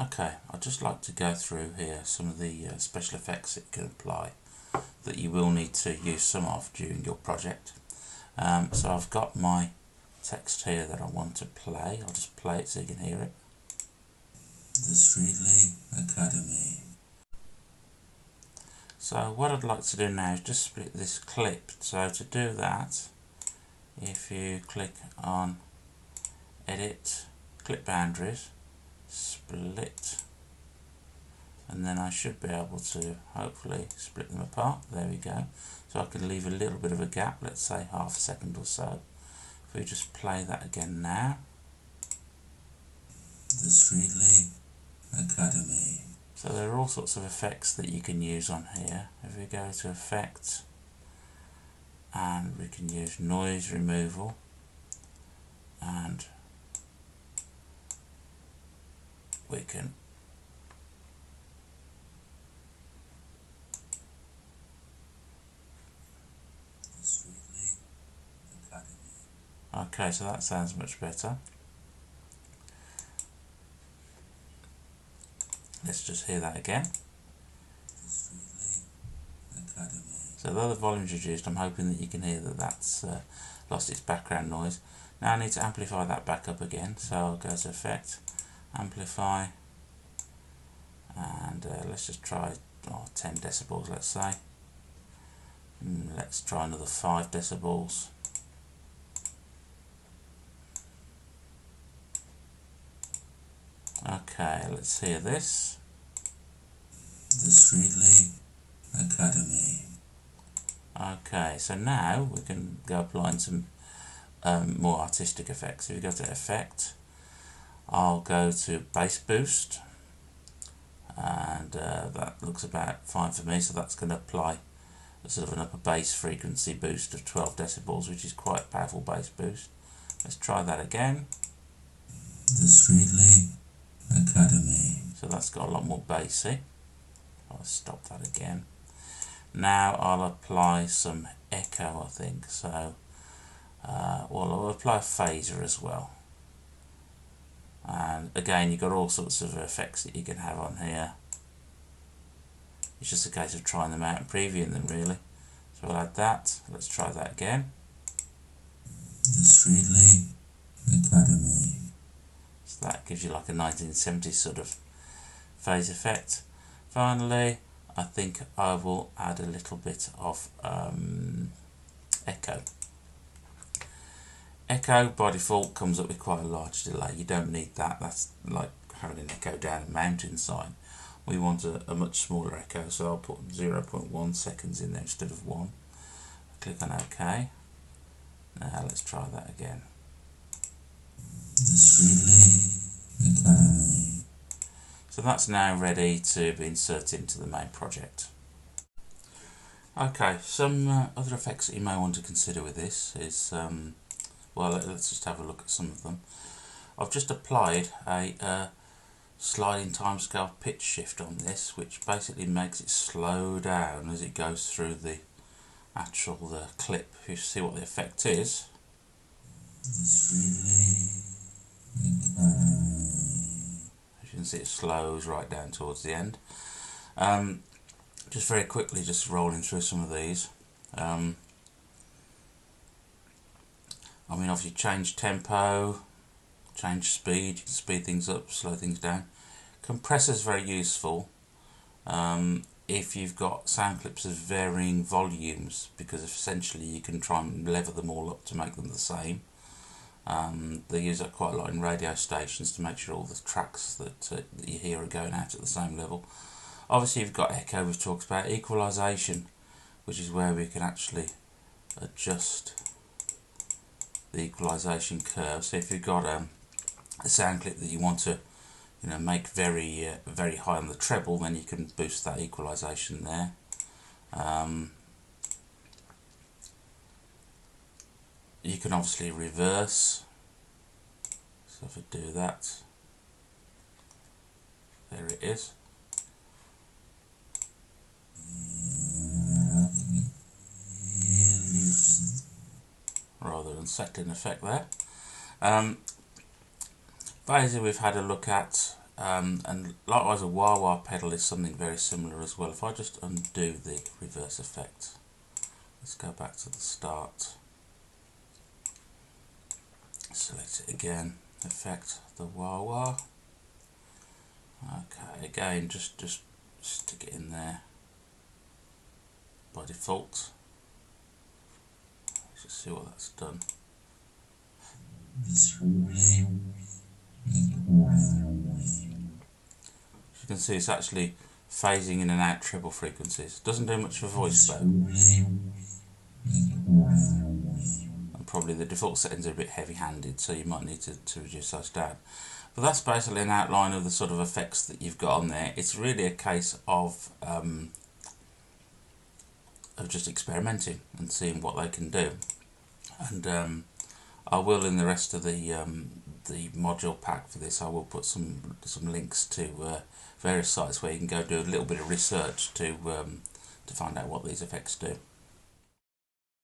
Okay, I'd just like to go through here some of the special effects that you can apply that you will need to use some of during your project. So I've got my text here that I want to play. I'll just play it so you can hear it. The Streetly Academy. So what I'd like to do now is just split this clip. So to do that, if you click on Edit, Clip Boundaries, Split, and then I should be able to hopefully split them apart. There we go. So I can leave a little bit of a gap, let's say half a second or so. If we just play that again now. The Streetly Academy. So there are all sorts of effects that you can use on here. If we go to Effect, and we can use Noise Removal, and we can okay, so that sounds much better. Let's just hear that again. So though the volume's reduced, I'm hoping that you can hear that that's lost its background noise. Now I need to amplify that back up again, so I'll go to Effect, Amplify, and let's just try 10 decibels, let's say. Let's try another 5 decibels. Okay, let's hear this. The Streetly Academy. Okay, so now we can go applying some more artistic effects. If you go to Effect, I'll go to Bass Boost, and that looks about fine for me, so that's going to apply a sort of an upper bass frequency boost of 12 decibels, which is quite a powerful bass boost. Let's try that again. The Streetly Academy. So that's got a lot more bassy. I'll stop that again. Now I'll apply some echo, I think. So, well, I'll apply a phaser as well. And again, you've got all sorts of effects that you can have on here. It's just a case of trying them out and previewing them, really. So I'll add that. Let's try that again. The Streetly Academy. So that gives you like a 1970s sort of phase effect. Finally, I think I will add a little bit of echo. Echo by default comes up with quite a large delay. You don't need that. That's like having an echo down a mountainside. We want a much smaller echo, so I'll put 0.1 seconds in there instead of 1. Click on OK. Now let's try that again. The Streetly Academy. So that's now ready to be inserted into the main project. Okay, some other effects that you may want to consider with this is, well, let's just have a look at some of them. I've just applied a sliding timescale pitch shift on this, which basically makes it slow down as it goes through the clip. If you see what the effect is. As you can see, it slows right down towards the end. Just very quickly, just rolling through some of these. I mean, obviously change tempo, change speed, you can speed things up, slow things down. Compressor is very useful if you've got sound clips of varying volumes, because essentially you can try and level them all up to make them the same. They use that quite a lot in radio stations to make sure all the tracks that you hear are going out at the same level. Obviously you've got echo, we've talked about equalization, which is where we can actually adjust the equalization curve. So if you've got a sound clip that you want to make very high on the treble, then you can boost that equalization there. You can obviously reverse, so if I do that, there it is. Rather unsettling effect there. Phaser we've had a look at. and likewise a wah-wah pedal is something very similar as well. If I just undo the reverse effect, let's go back to the start, select it again, effect, the wah-wah. Okay, again, just stick it in there by default. Let's just see what that's done. As you can see, it's actually phasing in and out treble frequencies. Doesn't do much for voice though. And probably the default settings are a bit heavy-handed, so you might need to reduce those down. But that's basically an outline of the sort of effects that you've got on there. It's really a case of just experimenting and seeing what they can do. And I will, in the rest of the module pack for this, I will put some links to various sites where you can go do a little bit of research to find out what these effects do.